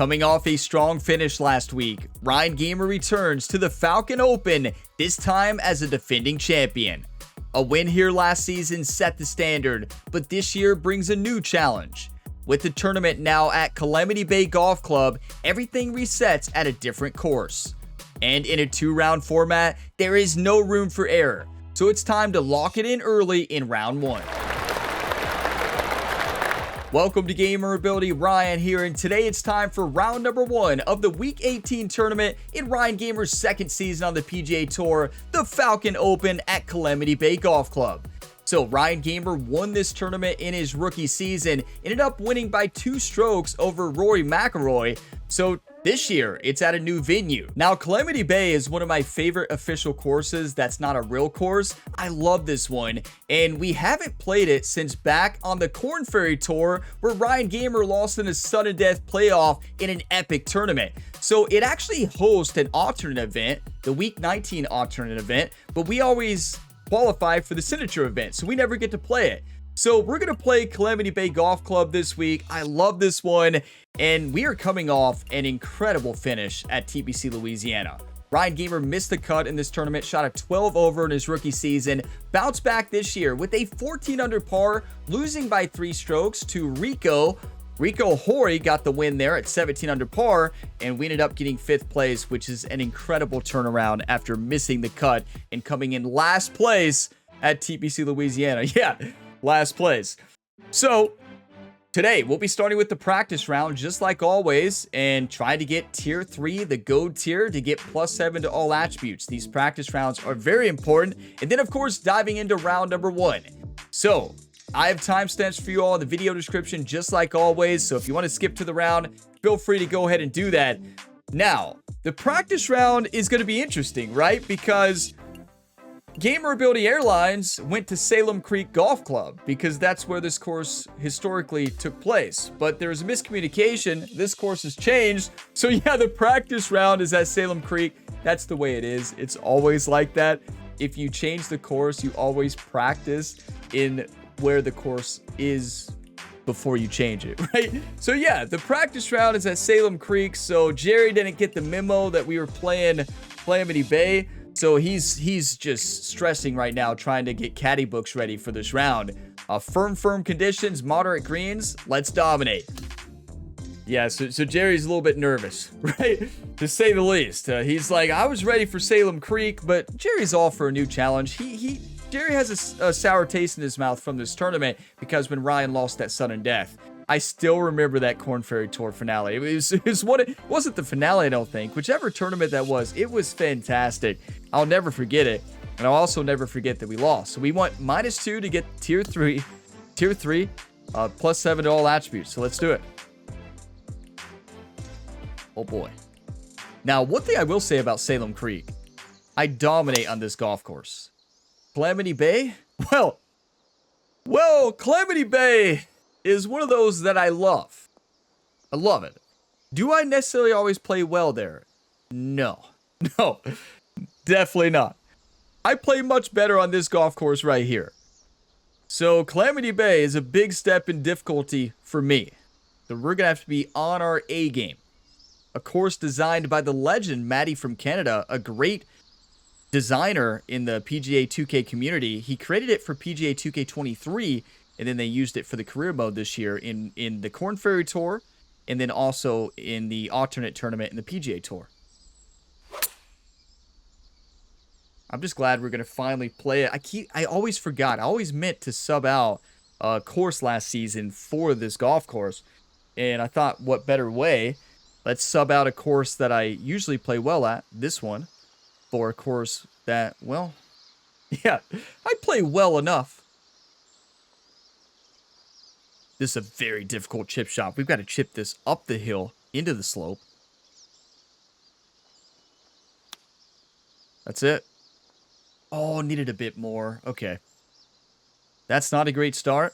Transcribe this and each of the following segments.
Coming off a strong finish last week, Ryan Gamer returns to the Falcon Open, this time as a defending champion. A win here last season set the standard, but this year brings a new challenge. With the tournament now at Calamity Bay Golf Club, everything resets at a different course. And in a 2-round format, there is no room for error, so it's time to lock it in early in round 1. Welcome to Gamer Ability, Ryan here, and today it's time for round number 1 of the Week 18 tournament in Ryan Gamer's second season on the PGA Tour, the Falcon Open at Calamity Bay Golf Club. So Ryan Gamer won this tournament in his rookie season, ended up winning by 2 strokes over Rory McIlroy. So this year, it's at a new venue. Now, Calamity Bay is one of my favorite official courses that's not a real course. I love this one, and we haven't played it since back on the Korn Ferry Tour, where Ryan Gamer lost in a sudden death playoff in an epic tournament. So it actually hosts an alternate event, the Week 19 alternate event, but we always qualify for the signature event, so we never get to play it. So we're going to play Calamity Bay Golf Club this week. I love this one, and we are coming off an incredible finish at TPC Louisiana. Ryan Gamer missed the cut in this tournament, shot a 12 over in his rookie season, bounced back this year with a 14 under par, losing by 3 strokes to Rico. Rico Horry got the win there at 17 under par, and we ended up getting 5th place, which is an incredible turnaround after missing the cut and coming in last place at TPC Louisiana. Yeah, last place. So today we'll be starting with the practice round just like always and try to get tier 3, the gold tier, to get +7 to all attributes. These practice rounds are very important. And then of course diving into round number 1. So I have timestamps for you all in the video description just like always. So if you want to skip to the round, feel free to go ahead and do that. Now, the practice round is going to be interesting, right? Because Gamer Ability Airlines went to Salem Creek Golf Club because that's where this course historically took place. But there's a miscommunication. This course has changed. So yeah, the practice round is at Salem Creek. That's the way it is. It's always like that. If you change the course, you always practice in where the course is before you change it, right? So yeah, the practice round is at Salem Creek. So Jerry didn't get the memo that we were playing Calamity Bay. So he's just stressing right now, trying to get caddy books ready for this round. Firm conditions, moderate greens, let's dominate. Yeah, so Jerry's a little bit nervous, right? To say the least. He's like, I was ready for Salem Creek, but Jerry's all for a new challenge. Jerry has a sour taste in his mouth from this tournament because when Ryan lost that sudden death. I still remember that Korn Ferry Tour finale. It wasn't the finale, I don't think. Whichever tournament that was, it was fantastic. I'll never forget it. And I'll also never forget that we lost. So we want -2 to get tier 3, +7 to all attributes. So let's do it. Oh boy. Now, one thing I will say about Salem Creek, I dominate on this golf course. Calamity Bay? Well, Calamity Bay is one of those that I love. I love it. Do I necessarily always play well there? No, definitely not. I play much better on this golf course right here. So Calamity Bay is a big step in difficulty for me. So we're going to have to be on our A game. A course designed by the legend Matty from Canada, a great designer in the PGA 2K community. He created it for PGA 2K23, and then they used it for the career mode this year in the Korn Ferry Tour, and then also in the alternate tournament in the PGA Tour. I'm just glad we're going to finally play it. I always forgot. I always meant to sub out a course last season for this golf course, and I thought, what better way? Let's sub out a course that I usually play well at, this one, for a course that, well, yeah, I play well enough. This is a very difficult chip shot. We've got to chip this up the hill into the slope. That's it. Oh, needed a bit more. Okay. That's not a great start.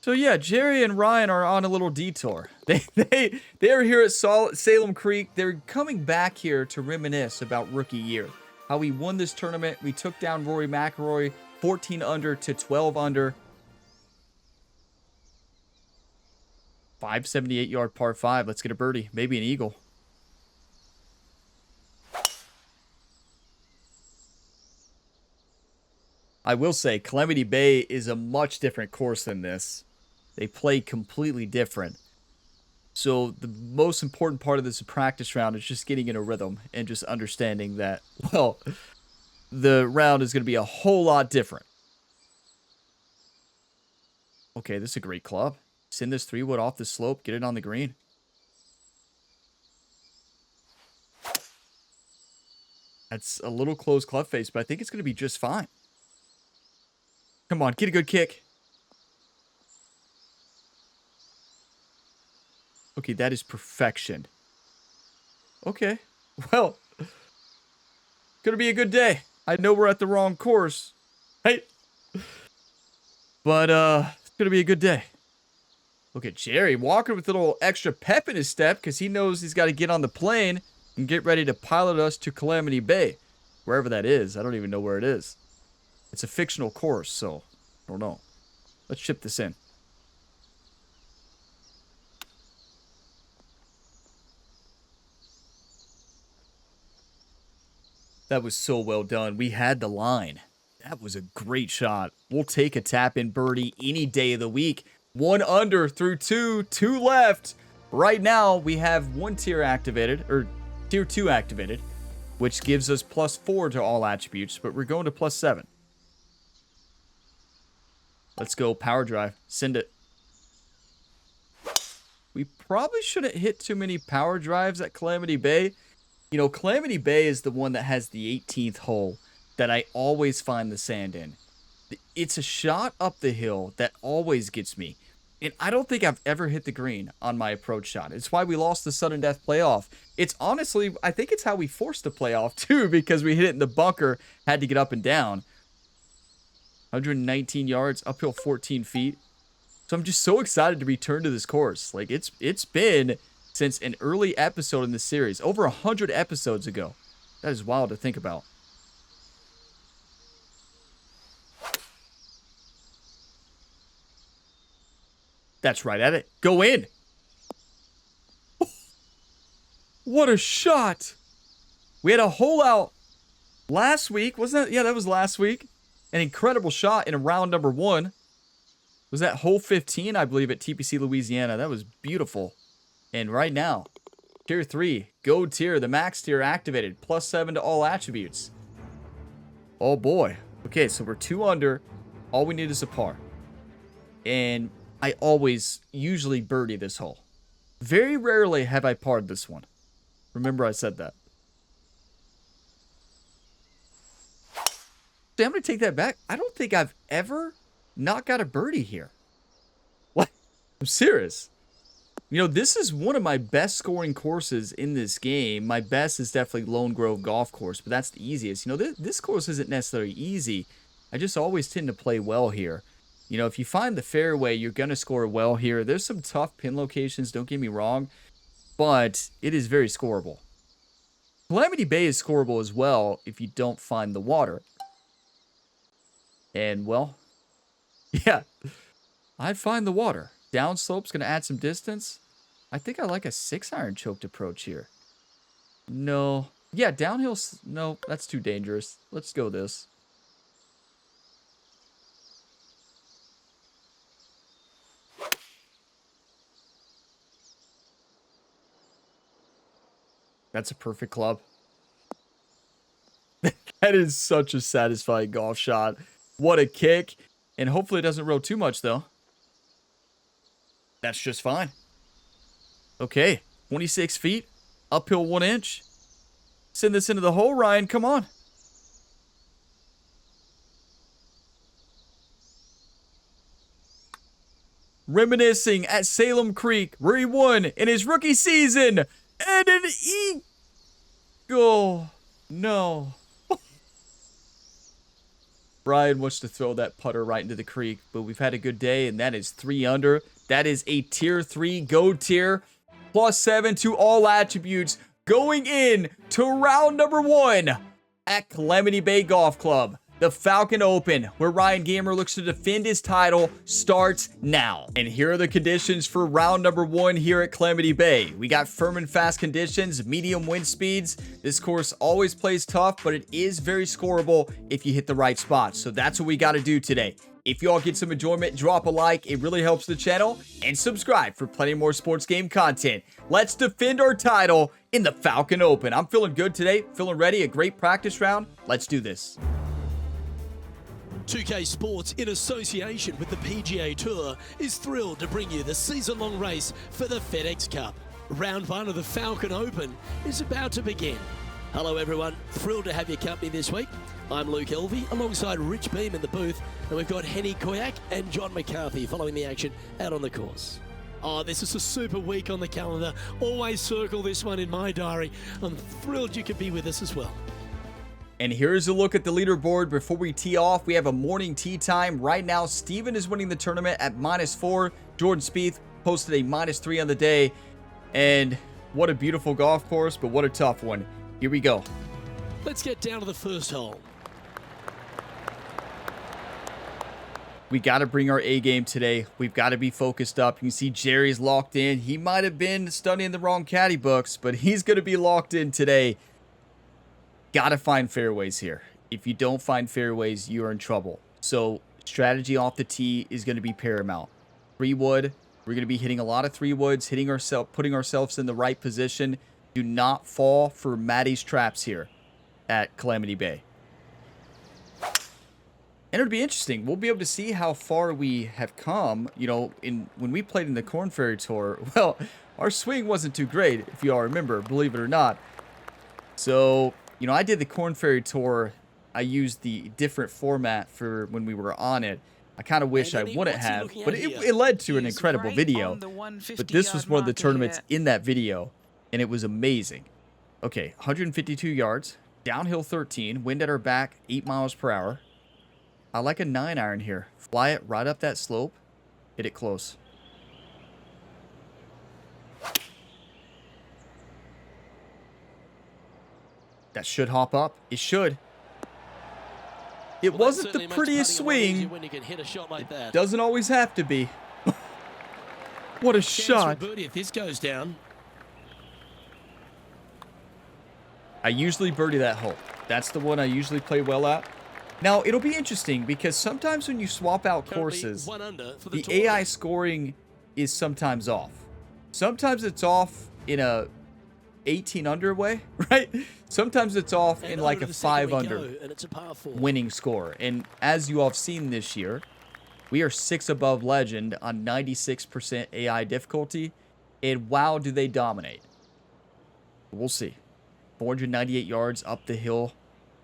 So yeah, Jerry and Ryan are on a little detour. They're here at Salem Creek. They're coming back here to reminisce about rookie year. How we won this tournament. We took down Rory McIlroy 14 under to 12 under. 578-yard par 5. Let's get a birdie. Maybe an eagle. I will say, Calamity Bay is a much different course than this. They play completely different. So the most important part of this practice round is just getting in a rhythm and just understanding that, well, the round is going to be a whole lot different. Okay, this is a great club. Send this 3-wood off the slope, get it on the green. That's a little close club face, but I think it's going to be just fine. Come on, get a good kick. Okay, that is perfection. Okay, well, gonna be a good day. I know we're at the wrong course, right? But, it's gonna be a good day. Look at Jerry walking with a little extra pep in his step because he knows he's got to get on the plane and get ready to pilot us to Calamity Bay. Wherever that is. I don't even know where it is. It's a fictional course, so I don't know. Let's chip this in. That was so well done. We had the line. That was a great shot. We'll take a tap-in birdie any day of the week. 1 under through 2, 2 left. Right now, we have 1 tier activated, or tier 2 activated, which gives us +4 to all attributes, but we're going to +7. Let's go power drive. Send it. We probably shouldn't hit too many power drives at Calamity Bay. You know, Calamity Bay is the one that has the 18th hole that I always find the sand in. It's a shot up the hill that always gets me. And I don't think I've ever hit the green on my approach shot. It's why we lost the sudden death playoff. It's honestly, I think it's how we forced the playoff too, because we hit it in the bunker, had to get up and down. 119 yards, uphill 14 feet. So I'm just so excited to return to this course. Like, it's been since an early episode in the series, over 100 episodes ago. That is wild to think about. That's right at it. Go in. What a shot. We had a hole out last week. Wasn't that? Yeah, that was last week. An incredible shot in round number 1. Was that hole 15, I believe, at TPC Louisiana. That was beautiful. And right now, tier 3, gold tier, the max tier activated. +7 to all attributes. Oh boy. Okay, so we're 2 under. All we need is a par. And I always usually birdie this hole. Very rarely have I parred this one. Remember I said that. See, I'm going to take that back. I don't think I've ever not got a birdie here. What? I'm serious. You know, this is one of my best scoring courses in this game. My best is definitely Lone Grove Golf Course, but that's the easiest. You know, this course isn't necessarily easy. I just always tend to play well here. You know, if you find the fairway, you're going to score well here. There's some tough pin locations, don't get me wrong, but it is very scoreable. Calamity Bay is scoreable as well if you don't find the water. And, well, yeah, I'd find the water. Downslope's going to add some distance. I think I like a 6-iron choked approach here. No. Yeah, downhill. No, that's too dangerous. Let's go this. That's a perfect club. That is such a satisfying golf shot. What a kick. And hopefully it doesn't roll too much, though. That's just fine. Okay. 26 feet. Uphill 1 inch. Send this into the hole, Ryan. Come on. Reminiscing at Salem Creek, where he won in his rookie season. And an eagle. No. Brian wants to throw that putter right into the creek, but we've had a good day, and that is 3 under. That is a tier 3 gold tier, +7 to all attributes, going in to round number 1 at Calamity Bay Golf Club. The Falcon Open, where Ryan Gamer looks to defend his title, starts now. And here are the conditions for round number 1 here at Calamity Bay. We got firm and fast conditions, medium wind speeds. This course always plays tough, but it is very scoreable if you hit the right spots. So that's what we got to do today. If you all get some enjoyment, drop a like. It really helps the channel. And subscribe for plenty more sports game content. Let's defend our title in the Falcon Open. I'm feeling good today, feeling ready. A great practice round. Let's do this. 2K Sports, in association with the PGA Tour, is thrilled to bring you the season-long race for the FedEx Cup. Round 1 of the Falcon Open is about to begin. Hello everyone, thrilled to have your company this week. I'm Luke Elvey, alongside Rich Beam in the booth, and we've got Henny Koyak and John McCarthy following the action out on the course. Oh, this is a super week on the calendar. Always circle this one in my diary. I'm thrilled you could be with us as well. And here's a look at the leaderboard before we tee off. We have a morning tee time. Right now, Steven is winning the tournament at -4. Jordan Spieth posted a -3 on the day. And what a beautiful golf course, but what a tough one. Here we go. Let's get down to the first hole. We got to bring our A game today. We've got to be focused up. You can see Jerry's locked in. He might have been studying the wrong caddy books, but he's going to be locked in today. Got to find fairways here. If you don't find fairways, you are in trouble. So strategy off the tee is going to be paramount. 3-wood. We're going to be hitting a lot of 3-woods, putting ourselves in the right position. Do not fall for Matty's traps here at Calamity Bay. And it'll be interesting. We'll be able to see how far we have come. You know, when we played in the Corn Ferry Tour, well, our swing wasn't too great, if you all remember, believe it or not. So, you know, I did the Corn Ferry Tour. I used the different format for when we were on it. I kind of wish I wouldn't have, but it led to an incredible video. But this was one of the tournaments in that video, and it was amazing. Okay, 152 yards, downhill 13, wind at our back, 8 miles per hour. I like a 9-iron here. Fly it right up that slope, hit it close. That should hop up. It should. It wasn't the prettiest swing. It doesn't always have to be. What a shot. If this goes down. I usually birdie that hole. That's the one I usually play well at. Now, it'll be interesting because sometimes when you swap out courses, the AI scoring is sometimes off. Sometimes it's off in a 18 under way, right? Sometimes it's off in like a 5 under winning score. And as you all have seen this year, we are 6 above legend on 96% AI difficulty. And wow, do they dominate. We'll see. 498 yards up the hill.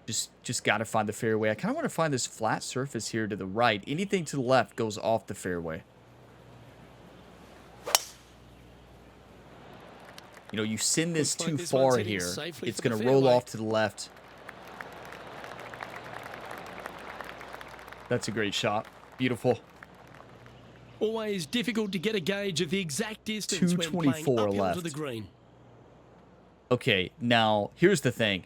Just got to find the fairway. I kind of want to find this flat surface here to the right. Anything to the left goes off the fairway. You know, you send this too far here, it's going to roll off to the left. That's a great shot. Beautiful. Always difficult to get a gauge of the exact distance when playing uphill to the green. Okay, now, here's the thing.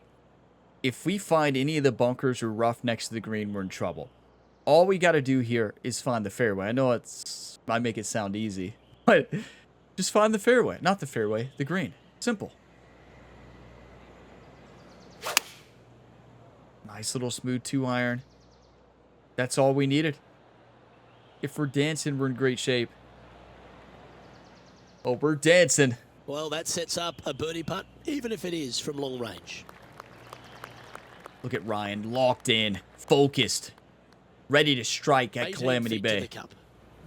If we find any of the bunkers or rough next to the green, we're in trouble. All we got to do here is find the fairway. I know I make it sound easy, but just find the fairway. Not the fairway, the green. Simple. Nice little smooth 2-iron. That's all we needed. If we're dancing, we're in great shape. Oh, we're dancing. Well, that sets up a birdie putt, even if it is from long range. Look at Ryan, locked in, focused, ready to strike at Calamity Bay.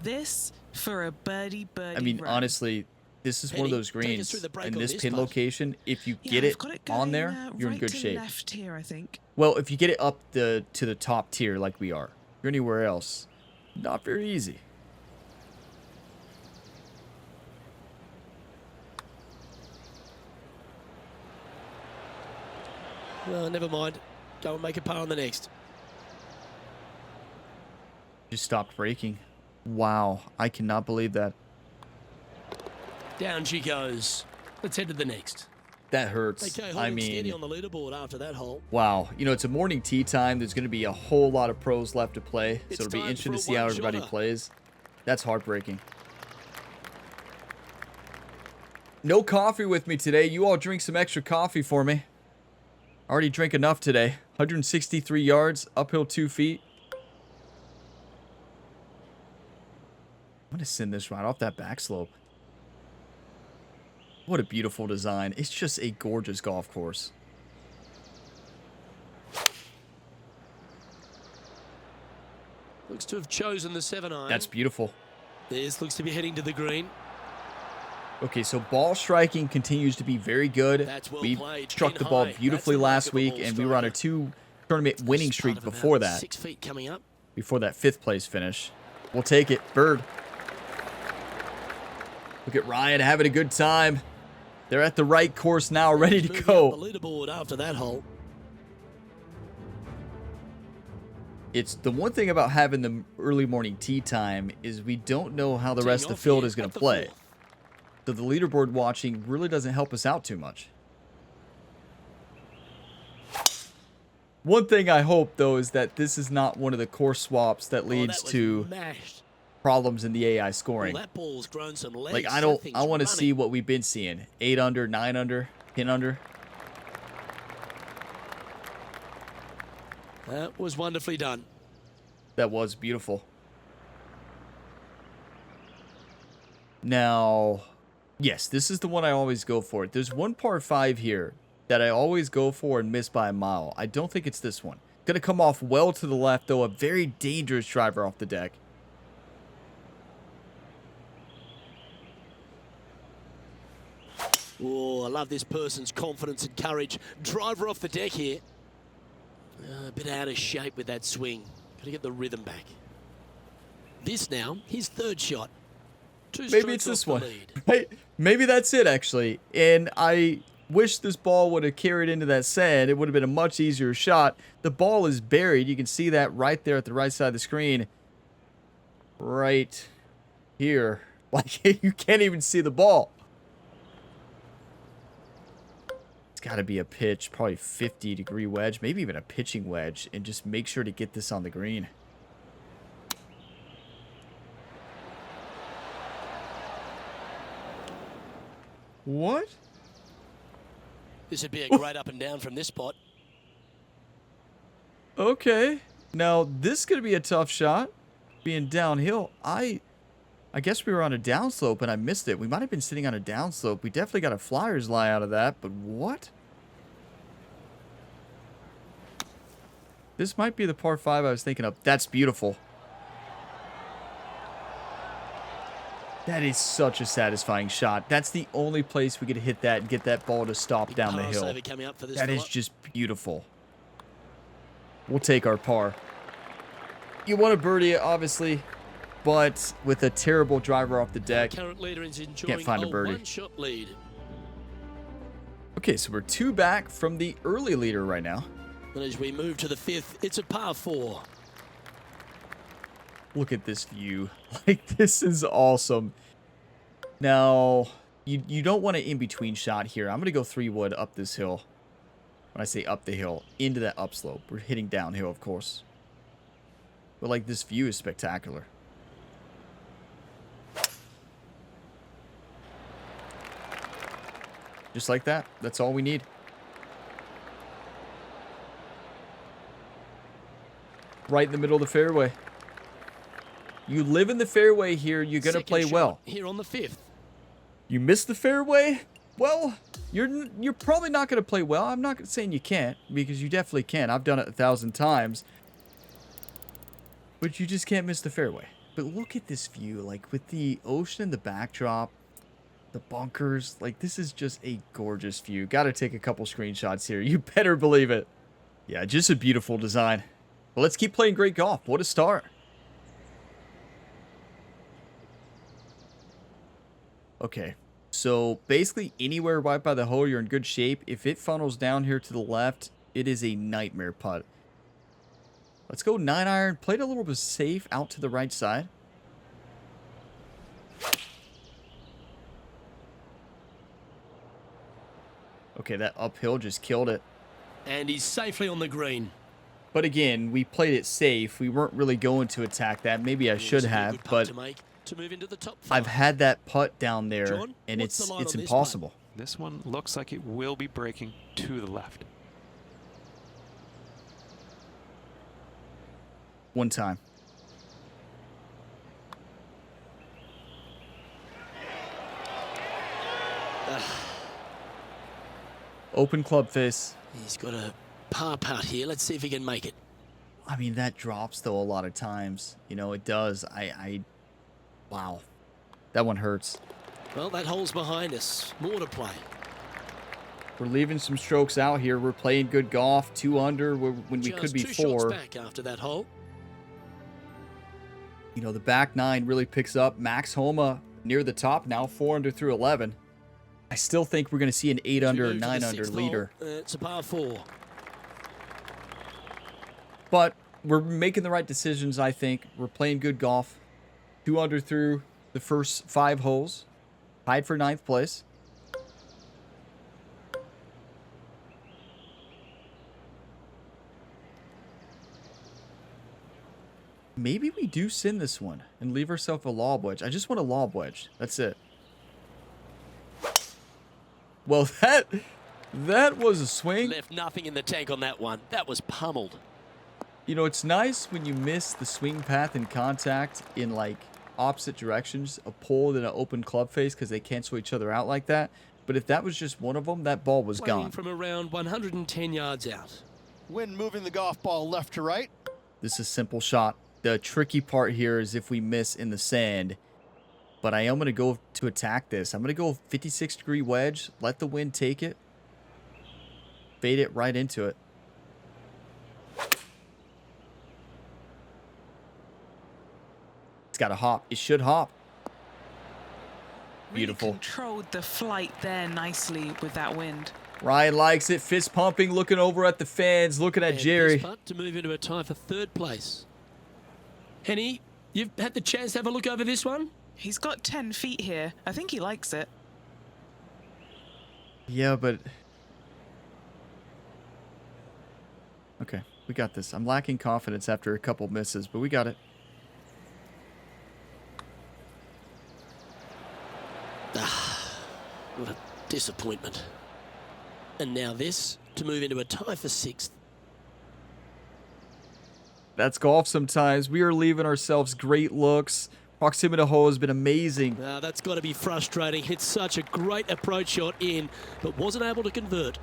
This for a birdie I mean, run. Honestly, this is one of those greens in this pin location. If you get it on there, you're in good shape. Left here, I think. Well, if you get it up to the top tier like we are, if you're anywhere else, not very easy. Well, never mind. Go and make a par on the next. Just stopped breaking. Wow, I cannot believe that. Down she goes. Let's head to the next. That hurts. Okay, I holding steady mean, on the leaderboard after that hole. wow. You know, it's a morning tee time. There's going to be a whole lot of pros left to play. So It's it'll be time interesting for to a see how everybody one-shotter. plays. That's heartbreaking. No coffee with me today. You all drink some extra coffee for me. I already drank enough today. 163 yards, uphill 2 feet. I'm going to send this right off that back slope. What a beautiful design. It's just a gorgeous golf course. Looks to have chosen the 7-iron. That's beautiful. This looks to be heading to the green. Okay, so ball striking continues to be very good. That's well We played. struck Pin the ball high. beautifully That's the mark last of a week, ball and we were on a striker. 2-tournament winning Just part streak of before about that. 6 feet coming up. Before that 5th place finish. We'll take it. Bird. Look at Ryan having a good time. They're at the right course now, ready to Moving go. up the leaderboard after that hole. It's the one thing about having the early morning tee time is we don't know how the rest of the Teeing field off is here going at to the play. 4th. So the leaderboard watching really doesn't help us out too much. One thing I hope, though, is that this is not one of the course swaps that leads that was to mashed. problems in the AI Well, scoring. that ball's grown some legs. Like, I That thing's want to running. see what we've been seeing. 8 under, 9 under, 10 under. That was wonderfully done. That was beautiful. Now, yes, this is the one I always go for. There's one par 5 here that I always go for and miss by a mile. I don't think it's this one. Gonna come off well to the left, though. A very dangerous driver off the deck. Oh, I love this person's confidence and courage. Driver off the deck here. A bit out of shape with that swing. Got to get the rhythm back. This now, his 3rd shot. Maybe it's this one. Right? Maybe that's it, actually. And I wish this ball would have carried into that sand. It would have been a much easier shot. The ball is buried. You can see that right there at the right side of the screen. Right here. Like, you can't even see the ball. It's got to be a pitch, probably 50-degree wedge, maybe even a pitching wedge, and just make sure to get this on the green. What? This would be a great up and down from this spot. Okay. Now, this is going to be a tough shot, being downhill. I guess we were on a downslope and I missed it. We might have been sitting on a downslope. We definitely got a flyer's lie out of that, but what? This might be the par 5 I was thinking of. That's beautiful. That is such a satisfying shot. That's the only place we could hit that and get that ball to stop down the hill. Coming up for this That is fella. just beautiful. We'll take our par. You want a birdie, obviously, but with a terrible driver off the deck. Current leader is enjoying find a birdie. one-shot lead. Okay, so we're 2 back from the early leader right now. And as we move to the 5th, it's a par 4. Look at this view. Like, this is awesome. Now, you don't want an in-between shot here. I'm going to go 3-wood up this hill. When I say up the hill, into that upslope. We're hitting downhill, of course. But, like, this view is spectacular. Just like that. That's all we need. Right in the middle of the fairway. You live in the fairway here, you're going to Second play shot well. Here on the 5th. You miss the fairway? Well, you're probably not going to play well. I'm not saying you can't, because you definitely can. I've done it 1,000 times. But you just can't miss the fairway. But look at this view, like with the ocean in the backdrop, the bunkers. Like, this is just a gorgeous view. Got to take a couple screenshots here. You better believe it. Yeah, just a beautiful design. Well, let's keep playing great golf. What a start. Okay, so basically anywhere right by the hole, you're in good shape. If it funnels down here to the left, it is a nightmare putt. Let's go 9-iron. Played a little bit safe out to the right side. Okay, that uphill just killed it. And he's safely on the green. But again, we played it safe. We weren't really going to attack that. Maybe I should have, but to move into the top I've five. had that putt down there, John, and what's the line it's on this impossible. This one looks like it will be breaking to the left. One time. Open club face. He's got a par putt here. Let's see if he can make it. I mean, that drops, though, a lot of times. You know, it does. Wow. That one hurts. Well, that hole's behind us. More to play. We're leaving some strokes out here. We're playing good golf. 2 under when we could be Just 4. 2 shots back after that hole. You know, the back 9 really picks up. Max Homa near the top now, 4 under through 11. I still think we're going to see an 8 under, 9 under leader. It's a par 4. But we're making the right decisions, I think. We're playing good golf. 2 under through the first 5 holes. Tied for 9th place. Maybe we do send this one and leave ourselves a lob wedge. I just want a lob wedge. That's it. Well, that was a swing. Left nothing in the tank on that one. That was pummeled. You know, it's nice when you miss the swing path and contact in, like, opposite directions, a pull and an open club face, because they cancel each other out like that. But if that was just one of them, that ball was Playing gone. from around 110 yards out. When moving the golf ball left to right. This is a simple shot. The tricky part here is if we miss in the sand. But I am going to go to attack this. I'm going to go 56-degree wedge. Let the wind take it. Fade it right into it. It's got to hop. It should hop. Beautiful. Really controlled the flight there nicely with that wind. Ryan likes it. Fist pumping, looking over at the fans, looking at And Jerry. this putt to move into a tie for 3rd place. Henny, you've had the chance to have a look over this one? He's got 10 feet here. I think he likes it. Yeah, but... Okay, we got this. I'm lacking confidence after a couple misses, but we got it. What a disappointment. And now this to move into a tie for 6th. That's golf sometimes. We are leaving ourselves great looks. Proximity hole has been amazing. That's got to be frustrating. Hit such a great approach shot in, but wasn't able to convert.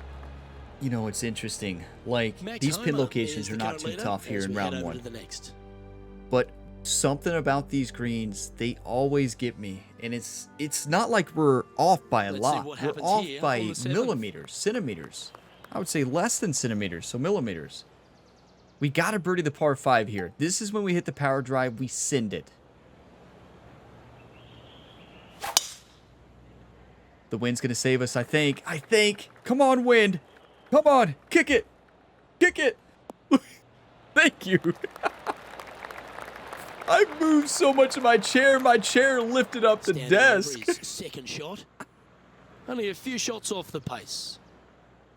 You know, it's interesting. Like, Max these pin Homa locations is are the not current too leader tough here as in we head round over 1. to the next. But something about these greens, they always get me. And it's not like we're off by a Let's see lot. what We're happens off here by on the 7th. millimeters, centimeters. I would say less than centimeters, so millimeters. We got to birdie the par 5 here. This is when we hit the power drive. We send it. The wind's going to save us, I think. Come on, wind. Come on. Kick it. Kick it. Thank you. I moved so much in my chair. My chair lifted up the Standing desk. over his second shot. Only a few shots off the pace.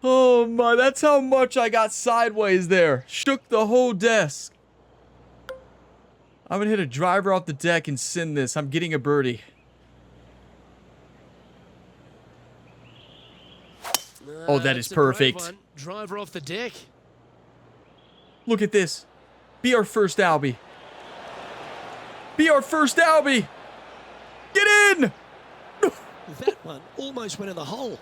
Oh my, that's how much I got sideways there. Shook the whole desk. I'm going to hit a driver off the deck and send this. I'm getting a birdie. Oh, that is That's a brave perfect. one. Driver off the deck. Look at this. Be our first Albie. Be our first Albie. Get in. That one almost went in the hole.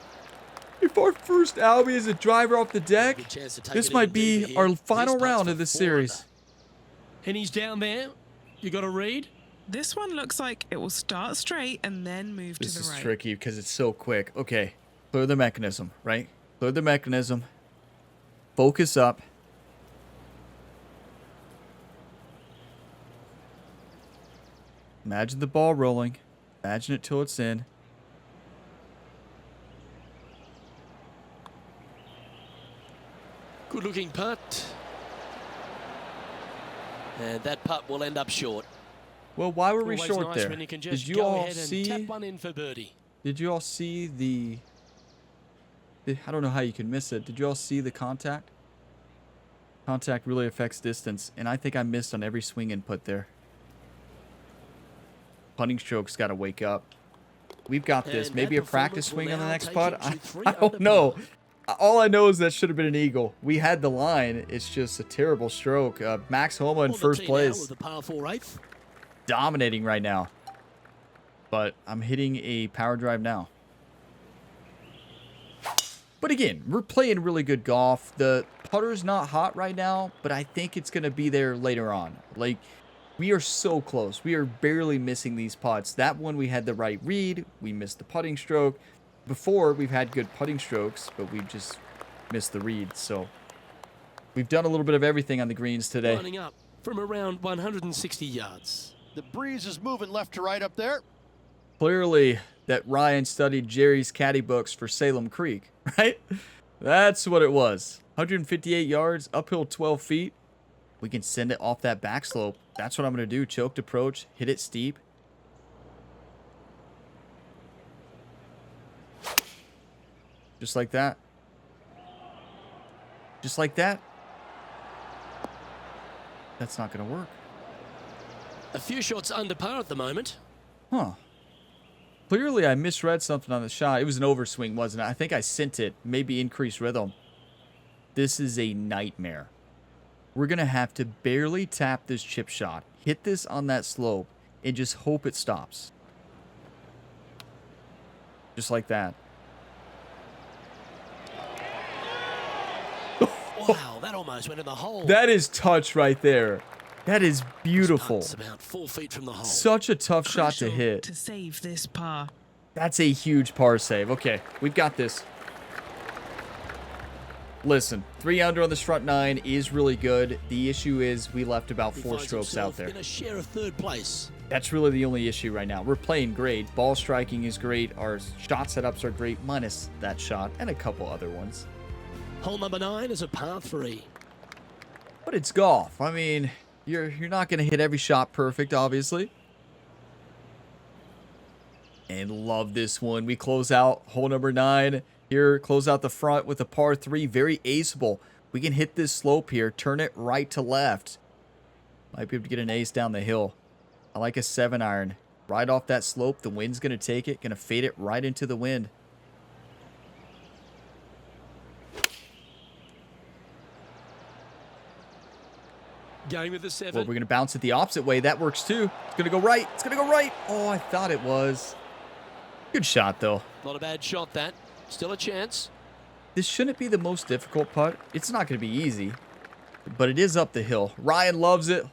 If our first Albie is a driver off the deck, Good chance to take this it might even deeper be here. our This final putt's round for of this 4 series. under. And he's down there. You got a read? This one looks like it will start straight and then move This to the is right. tricky because it's so quick. Okay, clear the mechanism, right? Clear the mechanism. Focus up. Imagine the ball rolling. Imagine it till it's in. Good looking putt. And that putt will end up short. Well, why were we Always short nice there? when you can just Did you go all ahead and see? tap one in for birdie. Did you all see the I don't know how you can miss it. Did you all see the contact? Contact really affects distance, and I think I missed on every swing input there. Putting stroke's got to wake up. We've got this. And Maybe that a practice performance will swing on the now next take putt. it to 3 I don't under know. par. All I know is that should have been an eagle. We had the line. It's just a terrible stroke. Max Homa in On the first tee now place. with the par 4/8. Dominating right now. But I'm hitting a power drive now. But again, we're playing really good golf. The putter's not hot right now, but I think it's going to be there later on. Like, we are so close. We are barely missing these putts. That one we had the right read. We missed the putting stroke. Before, we've had good putting strokes, but we just missed the read. So we've done a little bit of everything on the greens today. Lining up from around 160 yards. The breeze is moving left to right up there. Clearly that Ryan studied Jerry's caddy books for Salem Creek, right? That's what it was. 158 yards, uphill 12 feet. We can send it off that back slope. That's what I'm going to do. Choked approach, hit it steep. Just like that. Just like that. That's not going to work. A few shots under par at the moment. Huh. Clearly, I misread something on the shot. It was an overswing, wasn't it? I think I sent it. Maybe increased rhythm. This is a nightmare. We're going to have to barely tap this chip shot, hit this on that slope, and just hope it stops. Just like that. Wow, that almost went in the hole. That is touch right there. That is beautiful. It's about 4 feet from the hole. Such a tough shot to Crucial hit. to save this par. That's a huge par save. Okay, we've got this. Listen, 3 under on this front 9 is really good. The issue is we left about He 4 finds strokes out himself there. in a share of third place. That's really the only issue right now. We're playing great. Ball striking is great. Our shot setups are great, minus that shot and a couple other ones. Hole number 9 is a par 3. But it's golf. I mean, you're not going to hit every shot perfect, obviously. And love this one. We close out hole number 9. Here, close out the front with a par 3. Very aceable. We can hit this slope here. Turn it right to left. Might be able to get an ace down the hill. I like a 7-iron. Right off that slope. The wind's going to take it. Going to fade it right into the wind. Going with the 7. Well, we're going to bounce it the opposite way. That works too. It's going to go right. It's going to go right. Oh, I thought it was. Good shot, though. Not a bad shot, that. Still a chance. This shouldn't be the most difficult putt. It's not going to be easy, but it is up the hill. Ryan loves it.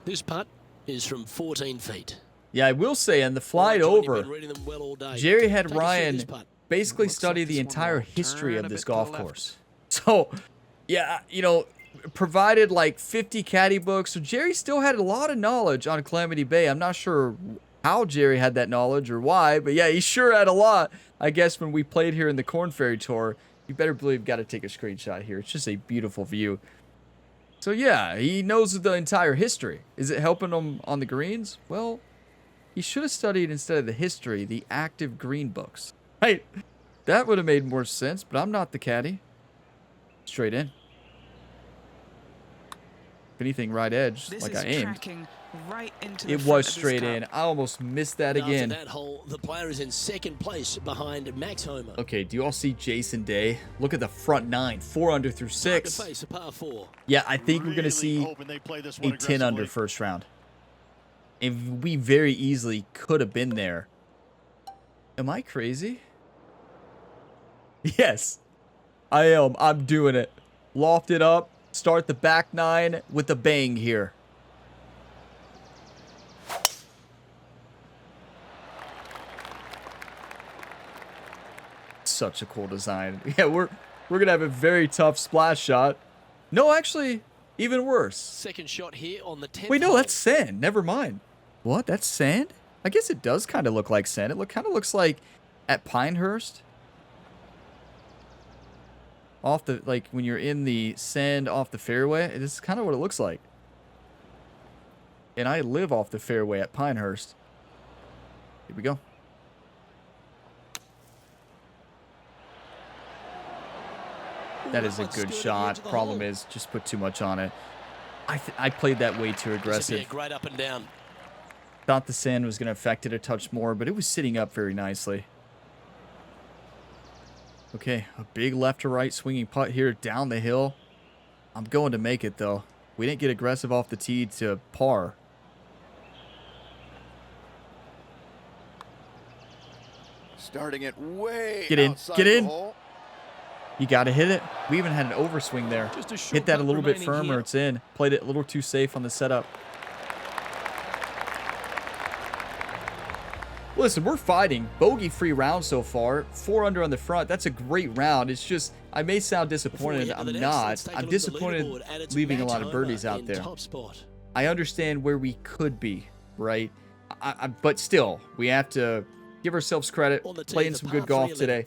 This putt is from 14 feet. Yeah, I will say, on the flight Well, John, you've over, been reading them well all day. Jerry had Take us through Ryan this putt. basically Looks like study the this one entire will history turn of a this bit to the golf left. course. So, yeah, you know, provided like 50 caddy books. So Jerry still had a lot of knowledge on Calamity Bay. I'm not sure how Jerry had that knowledge or why, but yeah, he sure had a lot. I guess when we played here in the Corn Ferry Tour, you better believe got to take a screenshot here. It's just a beautiful view. So yeah, he knows the entire history. Is it helping him on the greens? Well, he should have studied, instead of the history, the active green books. Right? That would have made more sense, but I'm not the caddy. Straight in. If anything, right edge, This like is I aimed. tracking right into the It front was of this straight cup. in. I almost missed that And again. After that hole, the player is in second place behind Max Homa. Okay, do you all see Jason Day? Look at the front 9, 4 under through To 6. face a par 4. Yeah, I think we're going to Really see hoping they play this a one 10 under aggressively. first round. And we very easily could have been there. Am I crazy? Yes, I am. I'm doing it. Loft it up. Start the back 9 with a bang here. Such a cool design. Yeah, we're gonna have a very tough splash shot. No, actually, even worse. Second shot here on the 10th Wait, no, hole. that's sand. Never mind. What? That's sand? I guess it does kind of look like sand. It kind of looks like at Pinehurst. Off the, like, when you're in the sand off the fairway. This is kind of what it looks like. And I live off the fairway at Pinehurst. Here we go. That is a good shot. Problem is, just put too much on it. I played that way too aggressive. Great up and down. Thought the sand was going to affect it a touch more, but it was sitting up very nicely. Okay, a big left to right swinging putt here down the hill. I'm going to make it, though. We didn't get aggressive off the tee to par. Starting it way Get in, outside get the in. hole. You got to hit it. We even had an overswing there. Hit that a little bit firmer. Here. It's in. Played it a little too safe on the setup. Listen, we're fighting. Bogey-free round so far. 4 under on the front. That's a great round. It's just, I may sound disappointed. I'm not. I'm disappointed leaving a lot of birdies out there. I understand where we could be, right? But still, we have to give ourselves credit. Playing some good golf today.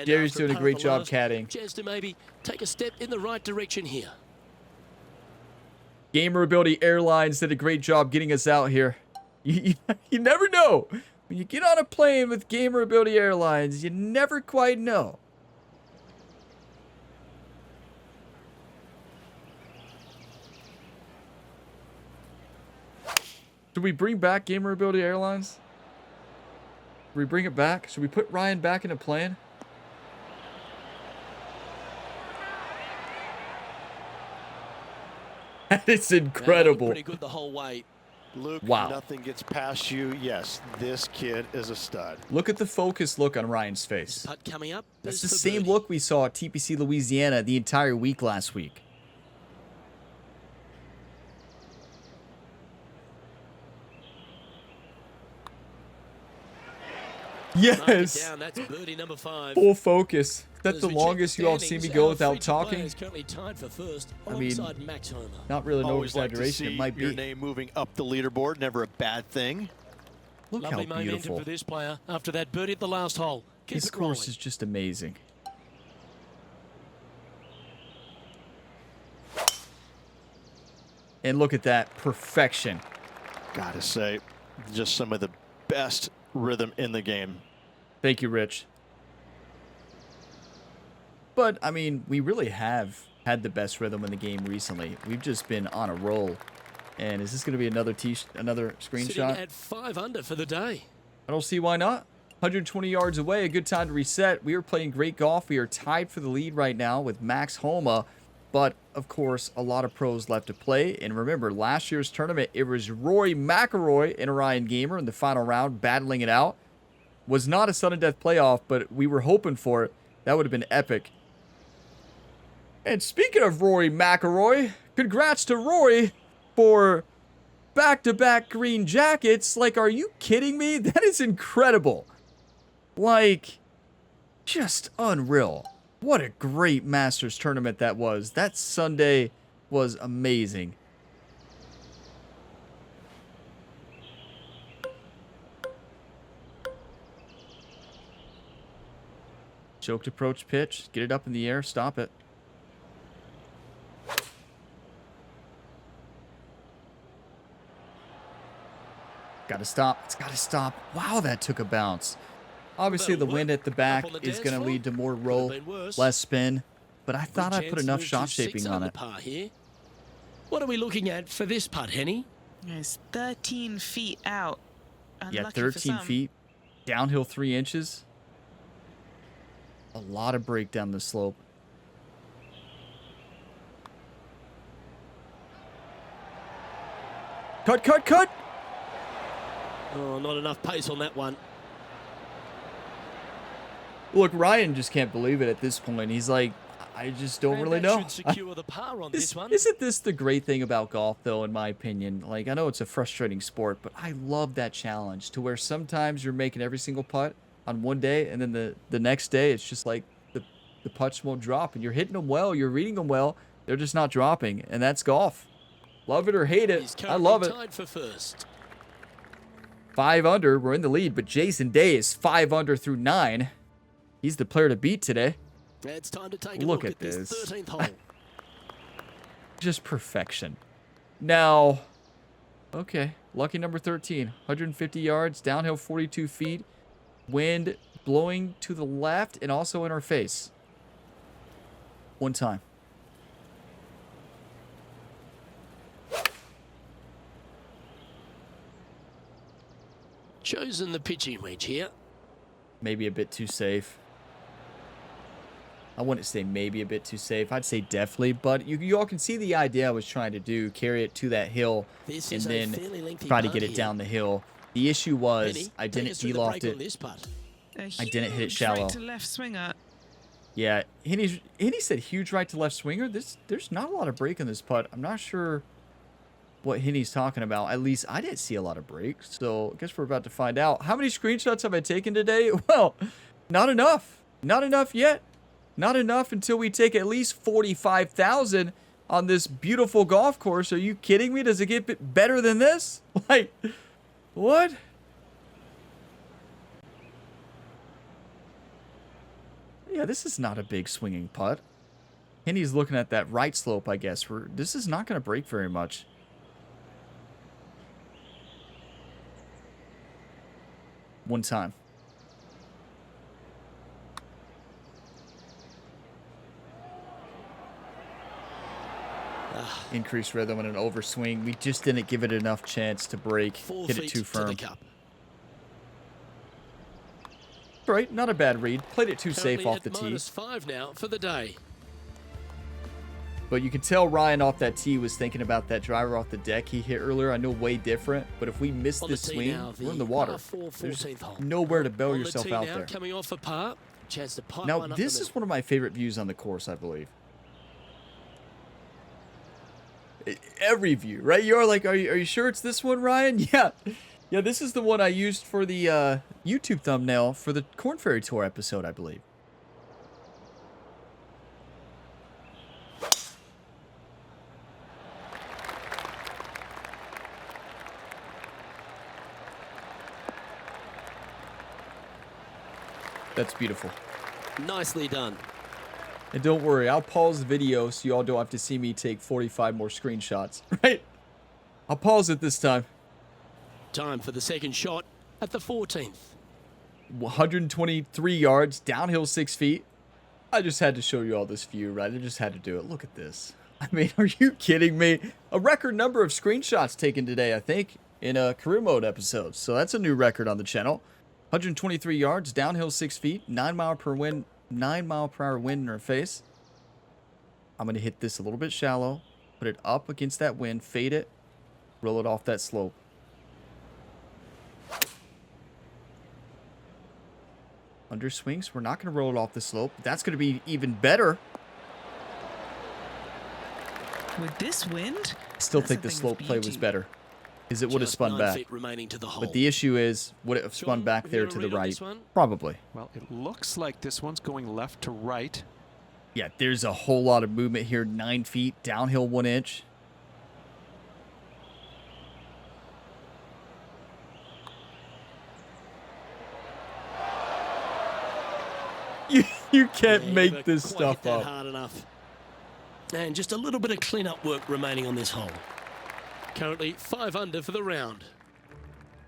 Jerry's doing a great job caddying. Chance to maybe take a step in the right direction here. Gamer Ability Airlines did a great job getting us out here. You never know. When you get on a plane with Gamer Ability Airlines, you never quite know. Should we bring back Gamer Ability Airlines? Should we bring it back? Should we put Ryan back into plane? That is incredible. Pretty good the whole way. Luke, Wow. nothing gets past you. Yes, this kid is a stud. Look at the focused look on Ryan's face. Putt coming up. That's is the for same birdie. look we saw at TPC Louisiana the entire week last week. Mark it Yes, down. That's birdie number 5. full focus. That's As the we check longest you all see standings, me go our without featured player talking. is currently tied for first, I mean, alongside Max Homer. Not really no Always like to exaggeration. see It might your be. name moving up the leaderboard. Never a bad thing. Look how Lovely momentum beautiful. for this player after that birdie at the last hole. Keep This it course rolling. is just amazing. And look at that perfection. Gotta say, just some of the best rhythm in the game. Thank you, Rich. But, I mean, we really have had the best rhythm in the game recently. We've just been on a roll. And is this going to be another Sitting screenshot? at 5 under for the day. I don't see why not. 120 yards away, a good time to reset. We are playing great golf. We are tied for the lead right now with Max Homa. But, of course, a lot of pros left to play. And remember, last year's tournament, it was Rory McIlroy and Ryan Gamer in the final round battling it out. Was not a sudden death playoff, but we were hoping for it. That would have been epic. And speaking of Rory McIlroy, congrats to Rory for back-to-back green jackets. Like, are you kidding me? That is incredible. Like, just unreal. What a great Masters tournament that was. That Sunday was amazing. Choked approach pitch. Get it up in the air. Stop it. Gotta stop. It's gotta stop. Wow, that took a bounce. Obviously, the wind at the back is going to lead to more roll, less spin. But I thought I put enough shot shaping on it. Here. What are we looking at for this putt, Henny? It's 13 feet out. Yeah, Unlucky for 13 some. feet. Downhill 3 inches. A lot of break down the slope. Cut, cut, cut! Oh, not enough pace on that one. Look, Ryan just can't believe it at this point. He's like, I just don't And really that know. should secure the par on this one. Isn't this the great thing about golf, though, in my opinion? Like, I know it's a frustrating sport, but I love that challenge to where sometimes you're making every single putt on one day, and then the next day it's just like the putts won't drop, and you're hitting them well, you're reading them well, they're just not dropping, and that's golf. Love it or hate He's it, I currently love it. tied for first. 5 under, we're in the lead, but Jason Day is 5 under through 9. He's the player to beat today. It's time to take a Look look at this this. 13th hole. Just perfection. Now, okay, lucky number 13, 150 yards, downhill 42 feet, wind blowing to the left and also in our face. One time. Chosen the pitching wedge here. Maybe a bit too safe. I wouldn't say maybe a bit too safe. I'd say definitely, but you all can see the idea I was trying to do. Carry it to that hill This and is a then fairly lengthy try to putt get it here. down the hill. The issue was Penny, I take didn't us through the de-loft break on it. this putt. I didn't hit it shallow. Right to left swinger. Yeah, Henny said huge right to left swinger. There's not a lot of break in this putt. I'm not sure what Henny's talking about. At least I didn't see a lot of break, so I guess we're about to find out. How many screenshots have I taken today? Well, not enough. Not enough yet. Not enough until we take at least 45,000 on this beautiful golf course. Are you kidding me? Does it get better than this? Like, what? Yeah, this is not a big swinging putt. Henny's looking at that right slope, I guess. This is not going to break very much. One time. Increased rhythm and an overswing. We just didn't give it enough chance to break. 4 Hit it feet too to firm. the cup. Right, not a bad read. Played it too safe Currently off the at tee. -5 now for the day. But you can tell Ryan off that tee was thinking about that driver off the deck he hit earlier. I know way different, but if we miss On this the tee swing, now, we're in the water. par 4 There's 14th hole. nowhere to bail On the yourself tee out now, there. coming off a par. Chance to pipe Now, one up this the is middle. one of my favorite views on the course, I believe. Every view, right? You're like, are you sure it's this one, Ryan? Yeah. Yeah, this is the one I used for the YouTube thumbnail for the Corn Ferry Tour episode, I believe. That's beautiful. Nicely done. And don't worry, I'll pause the video so you all don't have to see me take 45 more screenshots, right? I'll pause it this time. Time for the second shot at the 14th. 123 yards, downhill 6 feet. I just had to show you all this view, right? I just had to do it. Look at this. I mean, are you kidding me? A record number of screenshots taken today, I think, in a career mode episode. So that's a new record on the channel. 123 yards, downhill 6 feet, 9 mile per hour wind in our face. I'm going to hit this a little bit shallow, put it up against that wind, fade it, roll it off that slope. Under swings, we're not going to roll it off the slope. That's going to be even better. With this wind, Still that's think a the thing of slope play was beauty. better. Is it would have Just spun 9 back. feet remaining to the hole. But the issue is, would it have spun Sean, back have there you to a the read on right? this one? Probably. Well, it looks like this one's going left to right. Yeah, there's a whole lot of movement here. 9 feet, downhill 1 inch. You can't Yeah, make but this quite stuff hit that up. hard enough. And just a little bit of clean-up work remaining on this hole. Currently 5 under for the round.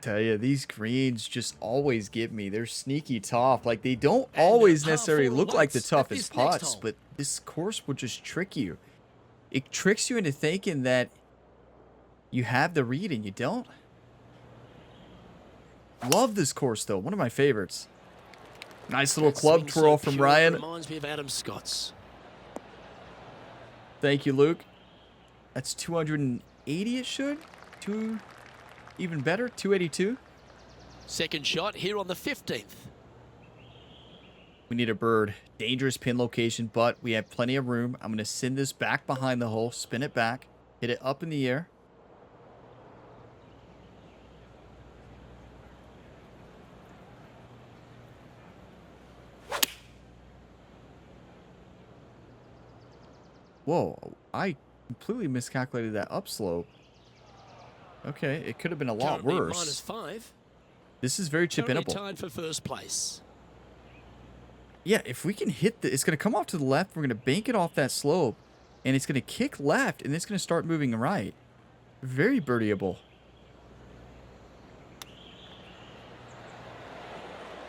Tell you, these greens just always give me. They're sneaky tough. Like, they don't And always par necessarily 4 look like the lights at toughest this next putts, hole. but this course will just trick you. It tricks you into thinking that you have the read and you don't. Love this course, though. One of my favorites. Nice little That club swing so twirl from pure, it Ryan. Reminds me of Adam Scott's. Thank you, Luke. That's 280 it should. Even better, 282. Second shot here on the 15th. We need a bird. Dangerous pin location, but we have plenty of room. I'm going to send this back behind the hole, spin it back, hit it up in the air. Whoa, I completely miscalculated that upslope. Okay, it could have been a lot Currently worse. -5. This is very Currently chip-inable. tied for first place. Yeah, if we can hit it's going to come off to the left. We're going to bank it off that slope, and it's going to kick left, and it's going to start moving right. Very birdieable.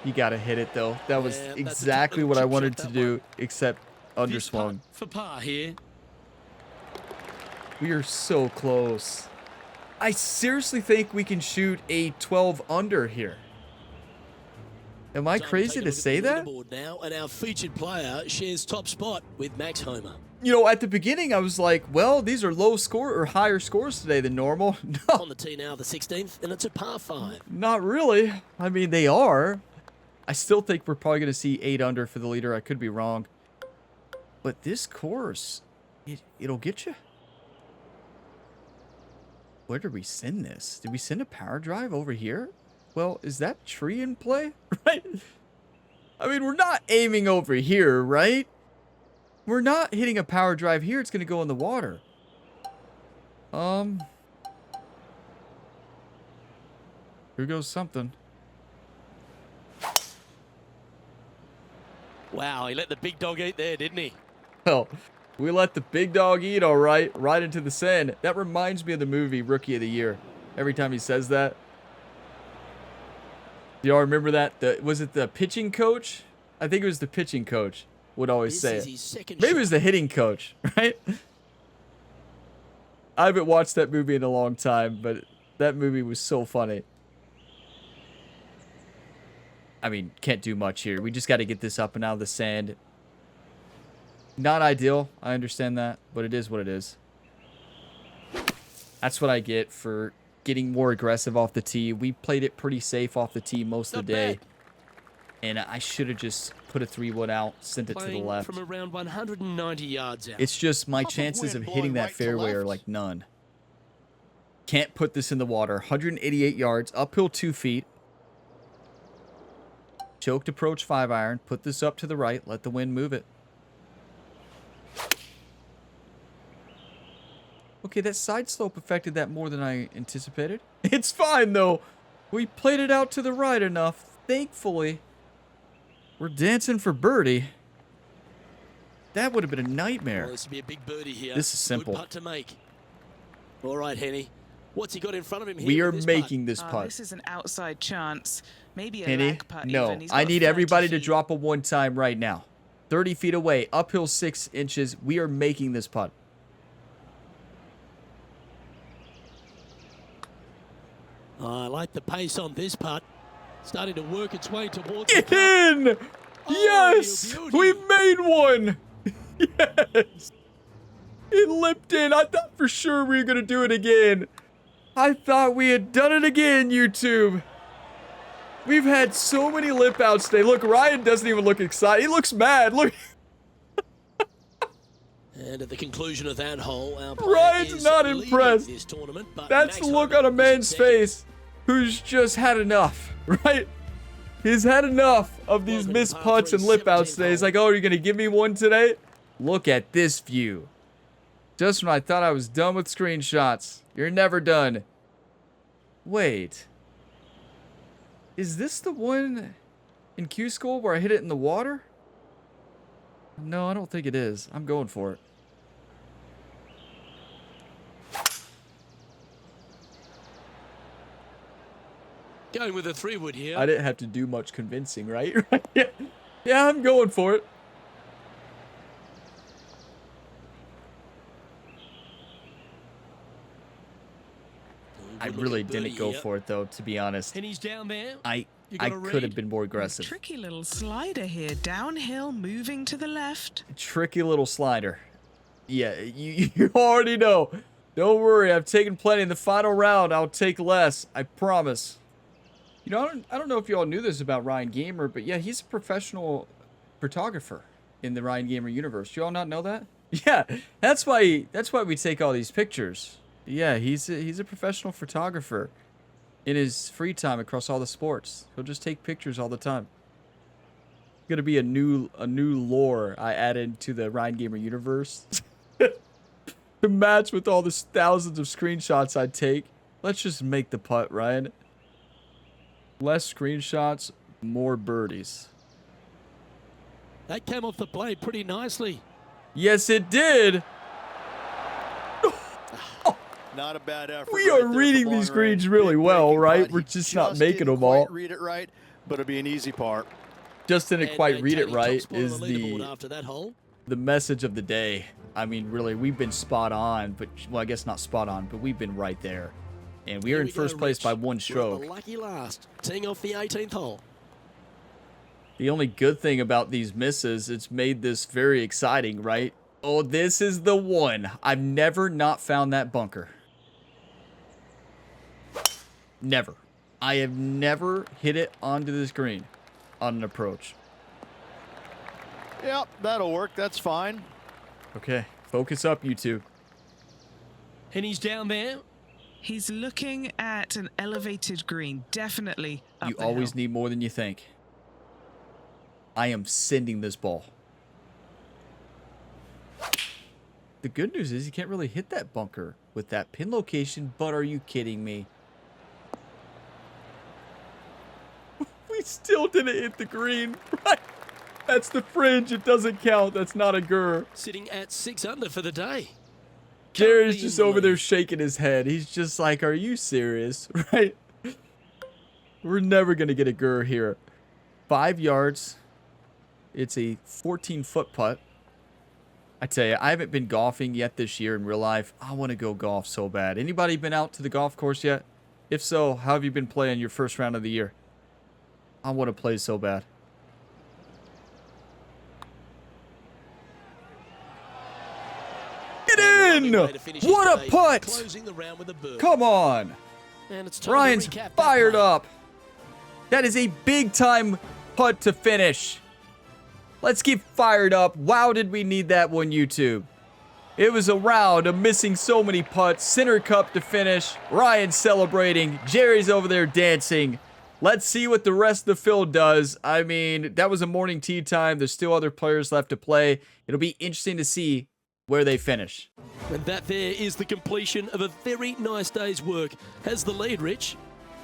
You got to hit it, though. That was Yeah, that's a exactly little what I chip wanted shot, to that do, one. except, underswung. For par here. We are so close. I seriously think we can shoot a 12 under here. Am I crazy to say that? Now, and our featured player shares top spot with Max Homer. You know, at the beginning, I was like, well, these are low score or higher scores today than normal. No, On the tee now, the 16th, and it's a par 5. not really. I mean, they are. I still think we're probably going to see 8 under for the leader. I could be wrong. But this course, it'll get you. Where did we send this? Did we send a power drive over here? Well, is that tree in play? Right? I mean, we're not aiming over here, right? We're not hitting a power drive here. It's going to go in the water. Here goes something. Wow, he let the big dog eat there, didn't he? Well, we let the big dog eat, all right, right into the sand. That reminds me of the movie Rookie of the Year. Every time he says that. Do y'all remember that? Was it the pitching coach? I think it was the pitching coach would always say it. Maybe it was the hitting coach, right? I haven't watched that movie in a long time, but that movie was so funny. I mean, can't do much here. We just got to get this up and out of the sand. Not ideal. I understand that, but it is what it is. That's what I get for getting more aggressive off the tee. We played it pretty safe off the tee most of the day. And I should have just put a 3-wood out, sent it to the left. From around 190 yards out. It's just my chances of hitting that fairway are like none. Can't put this in the water. 188 yards, uphill 2 feet. Choked approach 5-iron. Put this up to the right. Let the wind move it. Okay, that side slope affected that more than I anticipated. It's fine, though. We played it out to the right enough. Thankfully, we're dancing for birdie. That would have been a nightmare. Well, this would be a big birdie here. This is simple. Good putt to make. All right, Henny. What's he got in front of him here? We are making this putt. This is an outside chance. Maybe a Henny, lag putt no. even. He's I got need 30 everybody to feet. drop a one-time right now. 30 feet away, uphill 6 inches. We are making this putt. I like the pace on this putt. Starting to work its way towards Get the cup. in! Yes! beauty. We made one! Yes! It lipped in. I thought for sure we were going to do it again. I thought we had done it again, YouTube. We've had so many lip outs today. Look, Ryan doesn't even look excited. He looks mad. Look. And at the conclusion of that hole, our player Ryan's is not leading impressed. This tournament, but That's Max the look Homer on a is man's in second. face who's just had enough, right? He's had enough of these Welcome missed to par putts and three, lip outs 17th today. He's hole. like, oh, you're going to give me one today? Look at this view. Just when I thought I was done with screenshots. You're never done. Wait. Is this the one in Q School where I hit it in the water? No, I don't think it is. I'm going for it. Going with a 3-wood here. I didn't have to do much convincing, right? Yeah, I'm going for it. I Good really looking birdie didn't go here. for it, though, to be honest. And he's down there. I You got a could have read? been more aggressive. Tricky little slider here. Downhill, moving to the left. Tricky little slider. Yeah, you already know. Don't worry, I've taken plenty. In the final round, I'll take less. I promise. You know, I don't know if you all knew this about Ryan Gamer, but yeah, he's a professional photographer in the Ryan Gamer universe. Do you all not know that? Yeah, that's why we take all these pictures. Yeah, he's a professional photographer in his free time across all the sports. He'll just take pictures all the time. Gonna be a new lore I added to the Ryan Gamer universe to match with all the thousands of screenshots I take. Let's just make the putt, Ryan. Less screenshots, more birdies. That came off the blade pretty nicely. Yes, it did. Not a bad effort. We right are there reading from these long range. greens really Big well, breaking right? putt. We're He just not making didn't them all. quite read it right, but it'll be an easy part. Just didn't And quite read it maintaining top right spot on is leaderboard the after that hole. the message of the day. I mean, really, we've been spot on, but, well, I guess not spot on, but we've been right there. And we are in first place by one stroke. Lucky last, teeing off the 18th hole. The only good thing about these misses, it's made this very exciting, right? Oh, this is the one. I've never not found that bunker. Never. I have never hit it onto this green on an approach. Yep, that'll work. That's fine. Okay, focus up, you two. And he's down there. He's looking at an elevated green, definitely up You the always hill. need more than you think. I am sending this ball. The good news is you can't really hit that bunker with that pin location, but are you kidding me? We still didn't hit the green, right? That's the fringe. It doesn't count. That's not a gur. Sitting at 6 under for the day. Jared's Currently just in the over there lead. shaking his head. He's just like, are you serious? Right? We're never going to get a gur here. 5 yards. It's a 14-foot putt. I tell you, I haven't been golfing yet this year in real life. I want to go golf so bad. Anybody been out to the golf course yet? If so, how have you been playing your first round of the year? I want to play so bad. Get in! What a putt! Closing the round with a bird. Come on! And it's time Ryan's to recap that fired play. up. That is a big-time putt to finish. Let's get fired up. Wow, did we need that one, YouTube. It was a round of missing so many putts. Center cup to finish. Ryan celebrating. Jerry's over there dancing. Let's see what the rest of the field does. I mean, that was a morning tee time. There's still other players left to play. It'll be interesting to see where they finish. And that there is the completion of a very nice day's work. Has the lead, Rich.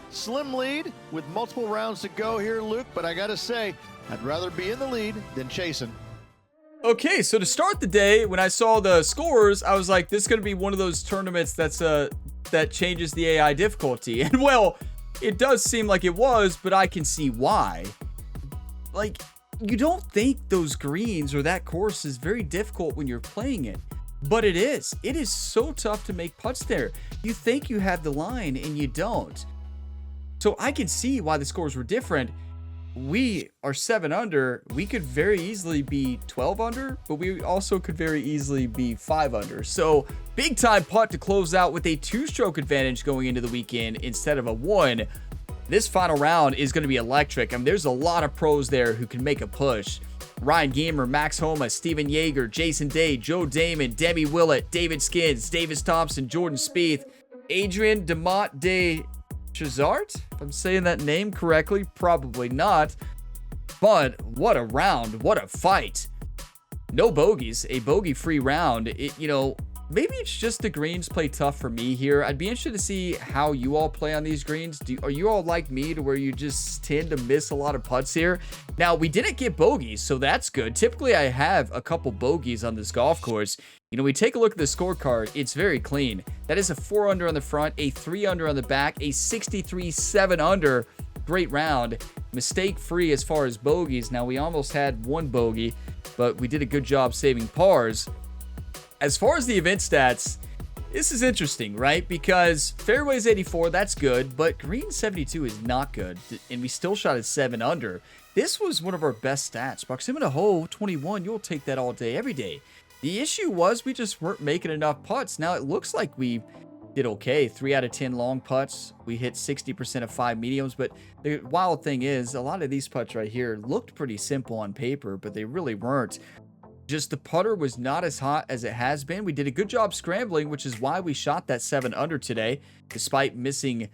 Slim lead with multiple rounds to go here, Luke, but I got to say, I'd rather be in the lead than chasing. Okay, so to start the day, when I saw the scores, I was like, this is going to be one of those tournaments that changes the AI difficulty. And well, it does seem like it was, but I can see why. Like, you don't think those greens or that course is very difficult when you're playing it, but it is. It is so tough to make putts there. You think you have the line and you don't. So I can see why the scores were different. We are 7 under. We could very easily be 12 under, but we also could very easily be 5 under. So big time putt to close out with a 2-stroke advantage going into the weekend instead of a 1. This final round is going to be electric. I mean, there's a lot of pros there who can make a push. Ryan Gamer, Max Homa, Steven Yeager, Jason Day, Joe Damon, Demi Willett, David Skins, Davis Thompson, Jordan Spieth, Adrian DeMott de Chazart, if I'm saying that name correctly, probably not. But what a round, what a fight. No bogeys, a bogey-free round. Maybe it's just the greens play tough for me here. I'd be interested to see how you all play on these greens. Are you all like me to where you just tend to miss a lot of putts here? Now, we didn't get bogeys, so that's good. Typically, I have a couple bogeys on this golf course. We take a look at the scorecard. It's very clean. That is a 4 under on the front, a 3 under on the back, a 63 7 under. Great round. Mistake-free as far as bogeys. Now, we almost had 1 bogey, but we did a good job saving pars. As far as the event stats, this is interesting, right? Because fairways 84, that's good, but green 72 is not good, and we still shot at 7 under. This was one of our best stats. Proximity to hole 21, you'll take that all day, every day. The issue was we just weren't making enough putts. Now, it looks like we did okay. 3 out of 10 long putts. We hit 60% of 5 mediums, but the wild thing is, a lot of these putts right here looked pretty simple on paper, but they really weren't. Just the putter was not as hot as it has been. We did a good job scrambling, which is why we shot that 7 under today, despite missing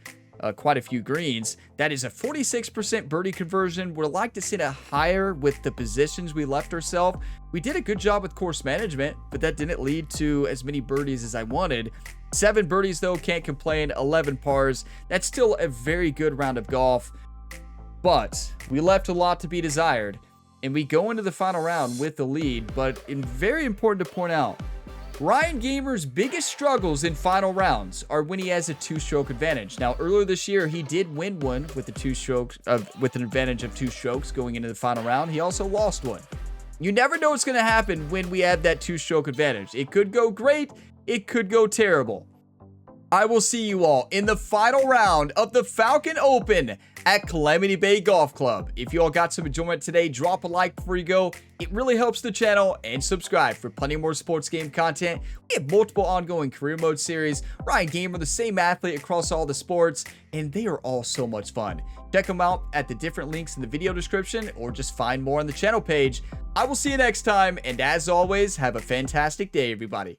quite a few greens. That is a 46% birdie conversion. We'd like to see it higher with the positions we left ourselves. We did a good job with course management, but that didn't lead to as many birdies as I wanted. 7 birdies, though, can't complain. 11 pars. That's still a very good round of golf, but we left a lot to be desired. And we go into the final round with the lead, but very important to point out, Ryan Gamer's biggest struggles in final rounds are when he has a 2-stroke advantage. Now, earlier this year, he did win one with with an advantage of 2 strokes going into the final round. He also lost one. You never know what's going to happen when we have that 2-stroke advantage. It could go great. It could go terrible. I will see you all in the final round of the Falcon Open at Calamity Bay Golf Club. If you all got some enjoyment today, drop a like before you go. It really helps the channel, and subscribe for plenty more sports game content. We have multiple ongoing career mode series. Ryan Gamer, the same athlete across all the sports, and they are all so much fun. Check them out at the different links in the video description, or just find more on the channel page. I will see you next time, and as always, have a fantastic day, everybody.